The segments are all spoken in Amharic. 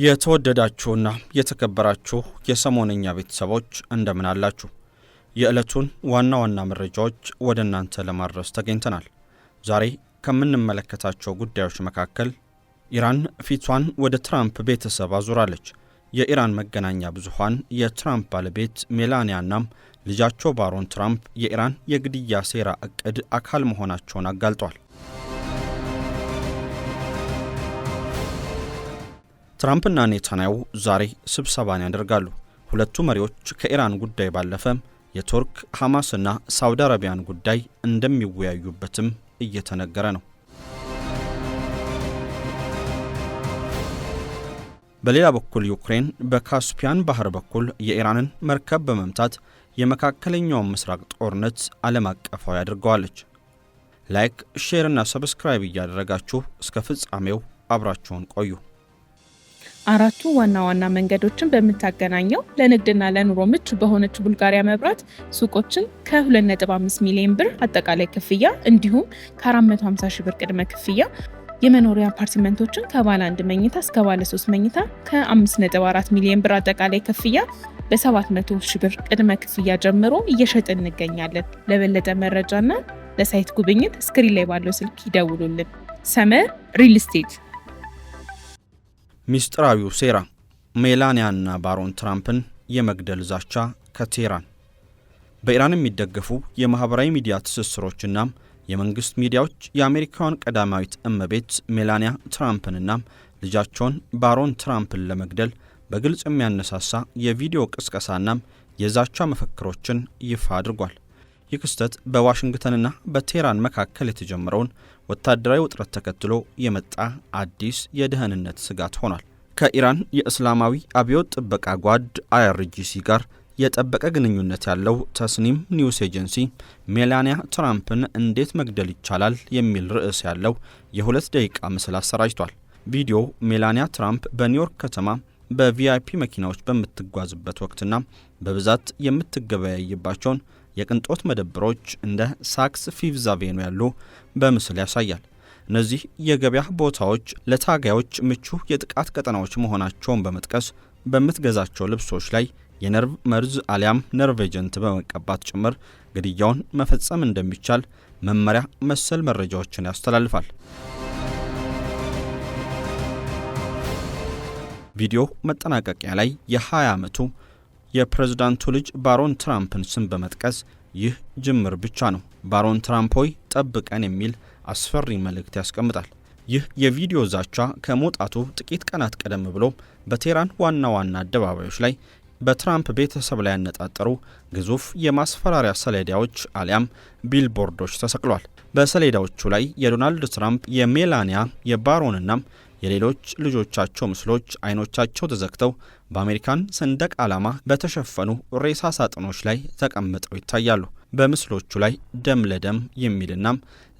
የተወደዳችሁና የተከበራችሁ የሰሞነኛ ቤተሰቦች እንደምን አላችሁ? የዕለቱን ዋና ዋና መረጃዎች ወደ እናንተ ለማድረስ ተገኝተናል። ዛሬ ከምንመለከታቸው ጉዳዮች መካከል ኢራን ፊቷን ወደ ትራምፕ ቤተሰብ አዙራለች። የኢራን መገናኛ ብዙሃን የትራምፕ ባለቤት ሜላኒያና ልጃቸው ባሮን ትራምፕ የኢራን የግድያ ሴራ እቅድ አካል መሆናቸውን አጋልጧል። ትራምፕና ኔታንያሁ ዛሬ ስብሰባን ያደርጋሉ። ሁለቱ መሪዎች ከኢራን ጉዳይ ባለፈ የቱርክ፣ ሐማስና ሳውዲ አረቢያን ጉዳይ እንደሚወያዩበትም እየተነገረ ነው። በሌላ በኩል ዩክሬን በካስፒያን ባህር በኩል የኢራንን መርከብ በመምታት የመካከለኛውን ምስራቅ ጦርነት ዓለም አቀፋዊ አድርገዋለች። ላይክ፣ ሼር እና ሰብስክራይብ እያደረጋችሁ እስከ ፍጻሜው አብራችሁን ቆዩ። አራቱ ዋና ዋና መንገዶችን በምታገናኘው ለንግድና ለኑሮ ምቹ በሆነች ቡልጋሪያ መብራት ሱቆችን ከ2.5 ሚሊዮን ብር አጠቃላይ ክፍያ እንዲሁም ከ450 ሺህ ብር ቅድመ ክፍያ፣ የመኖሪያ አፓርትመንቶችን ከባለ 1 መኝታ እስከ ባለ 3 መኝታ ከ5.4 ሚሊዮን ብር አጠቃላይ ክፍያ በ700 ሺህ ብር ቅድመ ክፍያ ጀምሮ እየሸጥን እንገኛለን። ለበለጠ መረጃና ለሳይት ጉብኝት ስክሪን ላይ ባለው ስልክ ይደውሉልን። ሰመር ሪል ስቴት። ሚስጥራዊው ሴራ ሜላኒያና ባሮን ትራምፕን የመግደል ዛቻ ከቴህራን። በኢራን የሚደገፉ የማህበራዊ ሚዲያ ትስስሮችና የመንግስት ሚዲያዎች የአሜሪካውን ቀዳማዊት እመቤት ሜላኒያ ትራምፕንና ልጃቸውን ባሮን ትራምፕን ለመግደል በግልጽ የሚያነሳሳ የቪዲዮ ቅስቀሳና የዛቻ መፈክሮችን ይፋ አድርጓል። ይህ ክስተት በዋሽንግተንና በቴህራን መካከል የተጀመረውን ወታደራዊ ውጥረት ተከትሎ የመጣ አዲስ የደህንነት ስጋት ሆኗል። ከኢራን የእስላማዊ አብዮት ጥበቃ ጓድ IRGC ጋር የጠበቀ ግንኙነት ያለው ተስኒም ኒውስ ኤጀንሲ ሜላኒያ ትራምፕን እንዴት መግደል ይቻላል የሚል ርዕስ ያለው የ2 ደቂቃ ምስል አሰራጭቷል። ቪዲዮ ሜላኒያ ትራምፕ በኒውዮርክ ከተማ በቪአይፒ መኪናዎች በምትጓዝበት ወቅትና በብዛት የምትገበያይባቸውን የቅንጦት መደብሮች እንደ ሳክስ ፊፍዝ አቬኑ ያሉ በምስል ያሳያል። እነዚህ የገበያ ቦታዎች ለታጋዮች ምቹ የጥቃት ቀጠናዎች መሆናቸውን በመጥቀስ በምትገዛቸው ልብሶች ላይ የነርቭ መርዝ አሊያም ነርቭ ኤጀንት በመቀባት ጭምር ግድያውን መፈጸም እንደሚቻል መመሪያ መሰል መረጃዎችን ያስተላልፋል። ቪዲዮ መጠናቀቂያ ላይ የ20 ዓመቱ የፕሬዝዳንቱ ልጅ ባሮን ትራምፕን ስም በመጥቀስ ይህ ጅምር ብቻ ነው፣ ባሮን ትራምፕ ሆይ ጠብቀን የሚል አስፈሪ መልእክት ያስቀምጣል። ይህ የቪዲዮ ዛቻ ከመውጣቱ ጥቂት ቀናት ቀደም ብሎ በቴህራን ዋና ዋና አደባባዮች ላይ በትራምፕ ቤተሰብ ላይ ያነጣጠሩ ግዙፍ የማስፈራሪያ ሰሌዳዎች አሊያም ቢልቦርዶች ተሰቅሏል። በሰሌዳዎቹ ላይ የዶናልድ ትራምፕ፣ የሜላኒያ፣ የባሮንና የሌሎች ልጆቻቸው ምስሎች አይኖቻቸው ተዘግተው በአሜሪካን ሰንደቅ ዓላማ በተሸፈኑ ሬሳ ሳጥኖች ላይ ተቀምጠው ይታያሉ። በምስሎቹ ላይ ደም ለደም የሚልና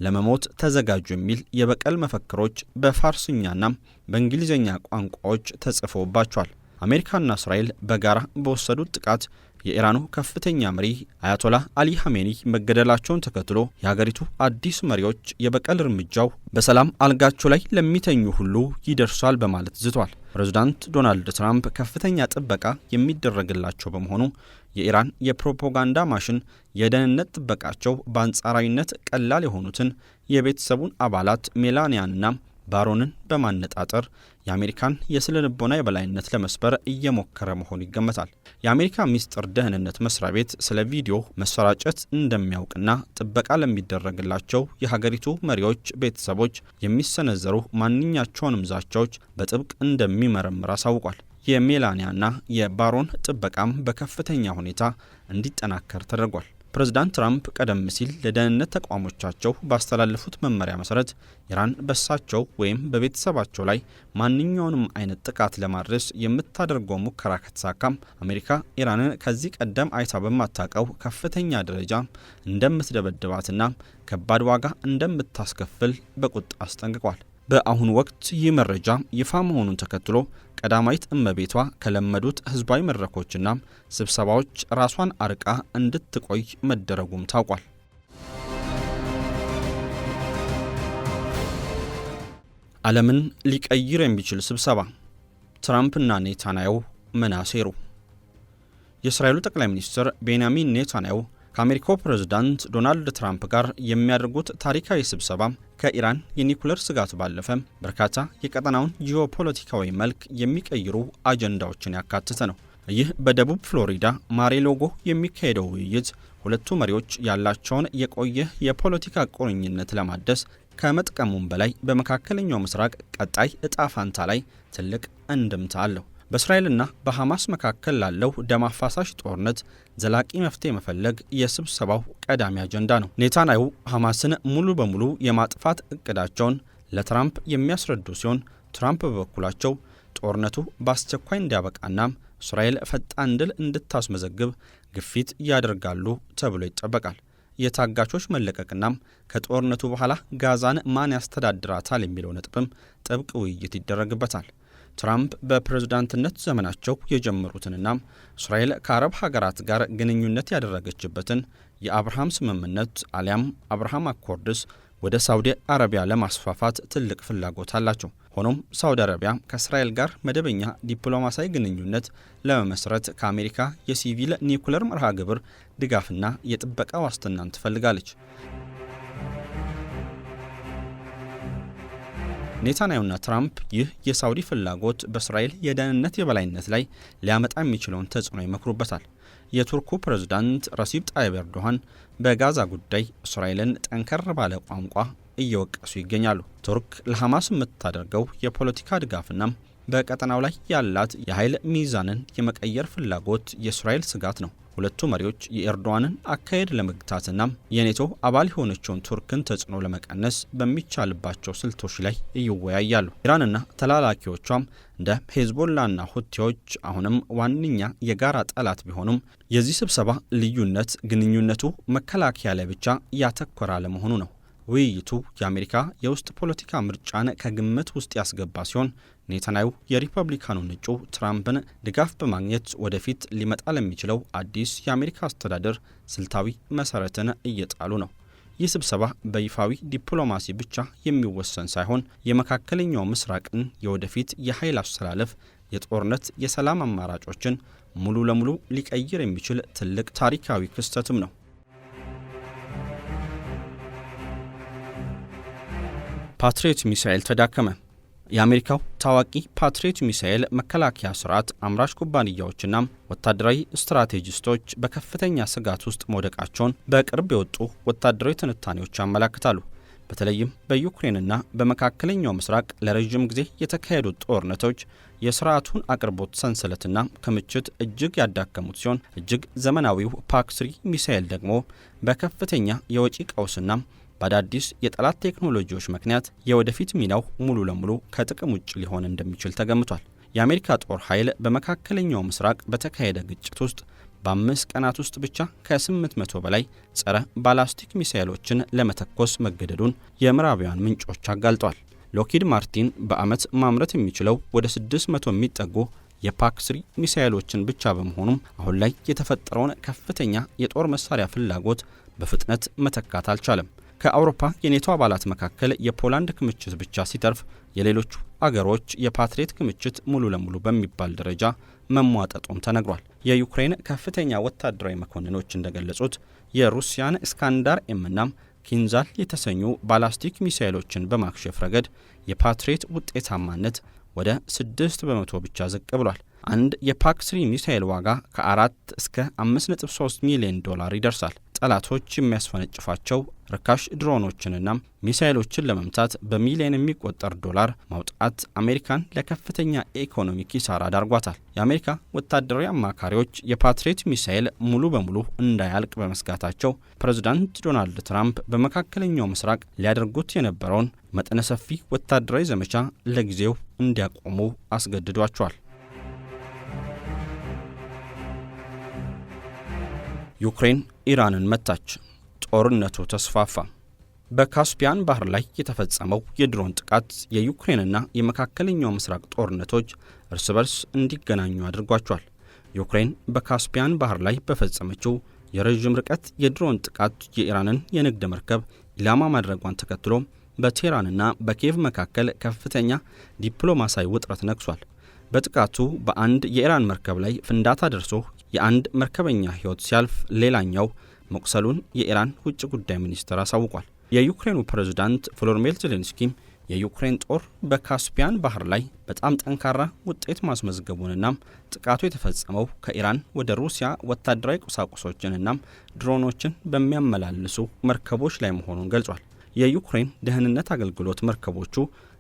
ለመሞት ተዘጋጁ የሚል የበቀል መፈክሮች በፋርስኛና በእንግሊዝኛ ቋንቋዎች ተጽፈውባቸዋል። አሜሪካና እስራኤል በጋራ በወሰዱት ጥቃት የኢራኑ ከፍተኛ መሪ አያቶላህ አሊ ሐሜኒ መገደላቸውን ተከትሎ የሀገሪቱ አዲስ መሪዎች የበቀል እርምጃው በሰላም አልጋቸው ላይ ለሚተኙ ሁሉ ይደርሳል በማለት ዝቷል። ፕሬዝዳንት ዶናልድ ትራምፕ ከፍተኛ ጥበቃ የሚደረግላቸው በመሆኑ የኢራን የፕሮፓጋንዳ ማሽን የደህንነት ጥበቃቸው በአንጻራዊነት ቀላል የሆኑትን የቤተሰቡን አባላት ሜላኒያንና ባሮንን በማነጣጠር የአሜሪካን የስነ ልቦና የበላይነት ለመስበር እየሞከረ መሆኑ ይገመታል። የአሜሪካ ሚስጥር ደህንነት መስሪያ ቤት ስለ ቪዲዮ መሰራጨት እንደሚያውቅና ጥበቃ ለሚደረግላቸው የሀገሪቱ መሪዎች ቤተሰቦች የሚሰነዘሩ ማንኛቸውንም ዛቻዎች በጥብቅ እንደሚመረምር አሳውቋል። የሜላኒያና የባሮን ጥበቃም በከፍተኛ ሁኔታ እንዲጠናከር ተደርጓል። ፕሬዝዳንት ትራምፕ ቀደም ሲል ለደህንነት ተቋሞቻቸው ባስተላለፉት መመሪያ መሰረት ኢራን በሳቸው ወይም በቤተሰባቸው ላይ ማንኛውንም አይነት ጥቃት ለማድረስ የምታደርገው ሙከራ ከተሳካም አሜሪካ ኢራንን ከዚህ ቀደም አይታ በማታውቀው ከፍተኛ ደረጃ እንደምትደበድባትና ከባድ ዋጋ እንደምታስከፍል በቁጣ አስጠንቅቋል። በአሁኑ ወቅት ይህ መረጃ ይፋ መሆኑን ተከትሎ ቀዳማዊት እመቤቷ ከለመዱት ህዝባዊ መድረኮችና ስብሰባዎች ራሷን አርቃ እንድትቆይ መደረጉም ታውቋል። ዓለምን ሊቀይር የሚችል ስብሰባ ትራምፕና ኔታንያሁ ምን አሴሩ? የእስራኤሉ ጠቅላይ ሚኒስትር ቤንያሚን ኔታንያሁ ከአሜሪካው ፕሬዝዳንት ዶናልድ ትራምፕ ጋር የሚያደርጉት ታሪካዊ ስብሰባ ከኢራን የኒኩለር ስጋት ባለፈ በርካታ የቀጠናውን ጂኦፖለቲካዊ መልክ የሚቀይሩ አጀንዳዎችን ያካተተ ነው። ይህ በደቡብ ፍሎሪዳ ማሬሎጎ የሚካሄደው ውይይት ሁለቱ መሪዎች ያላቸውን የቆየ የፖለቲካ ቁርኝነት ለማደስ ከመጥቀሙም በላይ በመካከለኛው ምስራቅ ቀጣይ እጣ ፋንታ ላይ ትልቅ እንድምታ አለው። በእስራኤልና በሐማስ መካከል ላለው ደም አፋሳሽ ጦርነት ዘላቂ መፍትሄ መፈለግ የስብሰባው ቀዳሚ አጀንዳ ነው። ኔታንያሁ ሐማስን ሙሉ በሙሉ የማጥፋት እቅዳቸውን ለትራምፕ የሚያስረዱ ሲሆን፣ ትራምፕ በበኩላቸው ጦርነቱ በአስቸኳይ እንዲያበቃና እስራኤል ፈጣን ድል እንድታስመዘግብ ግፊት ያደርጋሉ ተብሎ ይጠበቃል። የታጋቾች መለቀቅናም ከጦርነቱ በኋላ ጋዛን ማን ያስተዳድራታል የሚለው ነጥብም ጥብቅ ውይይት ይደረግበታል። ትራምፕ በፕሬዝዳንትነት ዘመናቸው የጀመሩትንና እስራኤል ከአረብ ሀገራት ጋር ግንኙነት ያደረገችበትን የአብርሃም ስምምነት አሊያም አብርሃም አኮርድስ ወደ ሳውዲ አረቢያ ለማስፋፋት ትልቅ ፍላጎት አላቸው። ሆኖም ሳውዲ አረቢያ ከእስራኤል ጋር መደበኛ ዲፕሎማሲያዊ ግንኙነት ለመመስረት ከአሜሪካ የሲቪል ኒኩለር መርሃ ግብር ድጋፍና የጥበቃ ዋስትናን ትፈልጋለች። ኔታንያሁና ትራምፕ ይህ የሳውዲ ፍላጎት በእስራኤል የደህንነት የበላይነት ላይ ሊያመጣ የሚችለውን ተጽዕኖ ይመክሩበታል። የቱርኩ ፕሬዝዳንት ረሲብ ጣይብ ኤርዶሃን በጋዛ ጉዳይ እስራኤልን ጠንከር ባለ ቋንቋ እየወቀሱ ይገኛሉ። ቱርክ ለሐማስ የምታደርገው የፖለቲካ ድጋፍና በቀጠናው ላይ ያላት የኃይል ሚዛንን የመቀየር ፍላጎት የእስራኤል ስጋት ነው። ሁለቱ መሪዎች የኤርዶዋንን አካሄድ ለመግታትና የኔቶ አባል የሆነችውን ቱርክን ተጽዕኖ ለመቀነስ በሚቻልባቸው ስልቶች ላይ ይወያያሉ። ኢራንና ተላላኪዎቿም እንደ ሄዝቦላና ሁቲዎች አሁንም ዋነኛ የጋራ ጠላት ቢሆኑም የዚህ ስብሰባ ልዩነት ግንኙነቱ መከላከያ ላይ ብቻ ያተኮረ አለመሆኑ ነው። ውይይቱ የአሜሪካ የውስጥ ፖለቲካ ምርጫን ከግምት ውስጥ ያስገባ ሲሆን ኔታንያሁ የሪፐብሊካኑን እጩ ትራምፕን ድጋፍ በማግኘት ወደፊት ሊመጣ ለሚችለው አዲስ የአሜሪካ አስተዳደር ስልታዊ መሰረትን እየጣሉ ነው። ይህ ስብሰባ በይፋዊ ዲፕሎማሲ ብቻ የሚወሰን ሳይሆን የመካከለኛው ምስራቅን የወደፊት የኃይል አስተላለፍ፣ የጦርነት የሰላም አማራጮችን ሙሉ ለሙሉ ሊቀይር የሚችል ትልቅ ታሪካዊ ክስተትም ነው። ፓትሪዮት ሚሳኤል ተዳከመ። የአሜሪካው ታዋቂ ፓትሪዮት ሚሳኤል መከላከያ ስርዓት አምራች ኩባንያዎችና ወታደራዊ ስትራቴጂስቶች በከፍተኛ ስጋት ውስጥ መውደቃቸውን በቅርብ የወጡ ወታደራዊ ትንታኔዎች ያመላክታሉ። በተለይም በዩክሬንና በመካከለኛው ምስራቅ ለረዥም ጊዜ የተካሄዱት ጦርነቶች የስርዓቱን አቅርቦት ሰንሰለትና ክምችት እጅግ ያዳከሙት ሲሆን እጅግ ዘመናዊው ፓክ-3 ሚሳኤል ደግሞ በከፍተኛ የወጪ ቀውስና በአዳዲስ የጠላት ቴክኖሎጂዎች ምክንያት የወደፊት ሚናው ሙሉ ለሙሉ ከጥቅም ውጭ ሊሆን እንደሚችል ተገምቷል። የአሜሪካ ጦር ኃይል በመካከለኛው ምስራቅ በተካሄደ ግጭት ውስጥ በ5 ቀናት ውስጥ ብቻ ከ800 በላይ ጸረ ባላስቲክ ሚሳኤሎችን ለመተኮስ መገደዱን የምዕራባውያን ምንጮች አጋልጠዋል። ሎኪድ ማርቲን በዓመት ማምረት የሚችለው ወደ 600 የሚጠጉ የፓክ-3 ሚሳኤሎችን ብቻ በመሆኑም አሁን ላይ የተፈጠረውን ከፍተኛ የጦር መሳሪያ ፍላጎት በፍጥነት መተካት አልቻለም። ከአውሮፓ የኔቶ አባላት መካከል የፖላንድ ክምችት ብቻ ሲተርፍ የሌሎቹ አገሮች የፓትሪዮት ክምችት ሙሉ ለሙሉ በሚባል ደረጃ መሟጠጡም ተነግሯል። የዩክሬን ከፍተኛ ወታደራዊ መኮንኖች እንደገለጹት የሩሲያን እስካንዳር ኤምና ኪንዛል የተሰኙ ባላስቲክ ሚሳኤሎችን በማክሸፍ ረገድ የፓትሪዮት ውጤታማነት ወደ 6 በመቶ ብቻ ዝቅ ብሏል። አንድ የፓክ-3 ሚሳኤል ዋጋ ከ4 እስከ 5.3 ሚሊዮን ዶላር ይደርሳል። ጠላቶች የሚያስፈነጭፋቸው ርካሽ ድሮኖችንና ሚሳኤሎችን ለመምታት በሚሊዮን የሚቆጠር ዶላር ማውጣት አሜሪካን ለከፍተኛ የኢኮኖሚ ኪሳራ ዳርጓታል። የአሜሪካ ወታደራዊ አማካሪዎች የፓትሪዮት ሚሳኤል ሙሉ በሙሉ እንዳያልቅ በመስጋታቸው ፕሬዝዳንት ዶናልድ ትራምፕ በመካከለኛው ምስራቅ ሊያደርጉት የነበረውን መጠነ ሰፊ ወታደራዊ ዘመቻ ለጊዜው እንዲያቆሙ አስገድዷቸዋል። ዩክሬን ኢራንን መታች። ጦርነቱ ተስፋፋ። በካስፒያን ባህር ላይ የተፈጸመው የድሮን ጥቃት የዩክሬንና የመካከለኛው ምስራቅ ጦርነቶች እርስ በርስ እንዲገናኙ አድርጓቸዋል። ዩክሬን በካስፒያን ባህር ላይ በፈጸመችው የረዥም ርቀት የድሮን ጥቃት የኢራንን የንግድ መርከብ ኢላማ ማድረጓን ተከትሎ በቴህራንና በኪየቭ መካከል ከፍተኛ ዲፕሎማሲያዊ ውጥረት ነግሷል። በጥቃቱ በአንድ የኢራን መርከብ ላይ ፍንዳታ ደርሶ የአንድ መርከበኛ ሕይወት ሲያልፍ ሌላኛው መቁሰሉን የኢራን ውጭ ጉዳይ ሚኒስትር አሳውቋል። የዩክሬኑ ፕሬዝዳንት ቮሎዲሚር ዜሌንስኪ የዩክሬን ጦር በካስፒያን ባህር ላይ በጣም ጠንካራ ውጤት ማስመዝገቡንና ጥቃቱ የተፈጸመው ከኢራን ወደ ሩሲያ ወታደራዊ ቁሳቁሶችንና ድሮኖችን በሚያመላልሱ መርከቦች ላይ መሆኑን ገልጿል። የዩክሬን ደህንነት አገልግሎት መርከቦቹ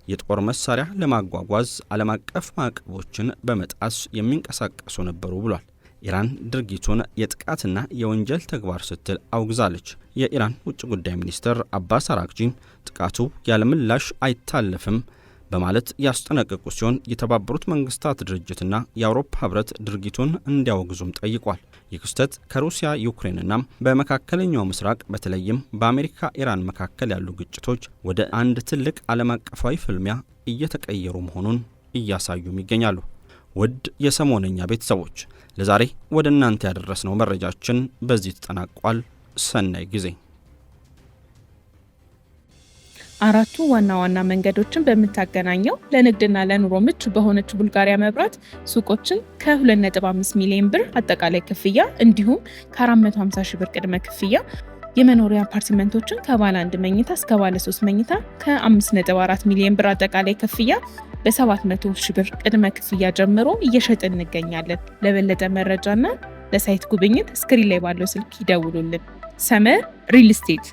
የጦር መሳሪያ ለማጓጓዝ ዓለም አቀፍ ማዕቀቦችን በመጣስ የሚንቀሳቀሱ ነበሩ ብሏል። ኢራን ድርጊቱን የጥቃትና የወንጀል ተግባር ስትል አውግዛለች። የኢራን ውጭ ጉዳይ ሚኒስትር አባስ አራግቺ ጥቃቱ ያለምላሽ አይታለፍም በማለት ያስጠነቀቁ ሲሆን የተባበሩት መንግስታት ድርጅትና የአውሮፓ ህብረት ድርጊቱን እንዲያወግዙም ጠይቋል። ይህ ክስተት ከሩሲያ ዩክሬንና በመካከለኛው ምስራቅ በተለይም በአሜሪካ ኢራን መካከል ያሉ ግጭቶች ወደ አንድ ትልቅ ዓለም አቀፋዊ ፍልሚያ እየተቀየሩ መሆኑን እያሳዩም ይገኛሉ። ውድ የሰሞነኛ ቤተሰቦች ለዛሬ ወደ እናንተ ያደረስነው መረጃችን በዚህ ተጠናቋል። ሰናይ ጊዜ። አራቱ ዋና ዋና መንገዶችን በምታገናኘው ለንግድና ለኑሮ ምቹ በሆነች ቡልጋሪያ መብራት ሱቆችን ከ2.5 ሚሊዮን ብር አጠቃላይ ክፍያ እንዲሁም ከ450 ሺህ ብር ቅድመ ክፍያ የመኖሪያ አፓርትመንቶችን ከባለ 1 መኝታ እስከ ባለ 3 መኝታ ከ5.4 ሚሊዮን ብር አጠቃላይ ክፍያ በ700 ሺህ ብር ቅድመ ክፍያ ጀምሮ እየሸጥን እንገኛለን። ለበለጠ መረጃና ለሳይት ጉብኝት ስክሪን ላይ ባለው ስልክ ይደውሉልን። ሰመር ሪል ስቴት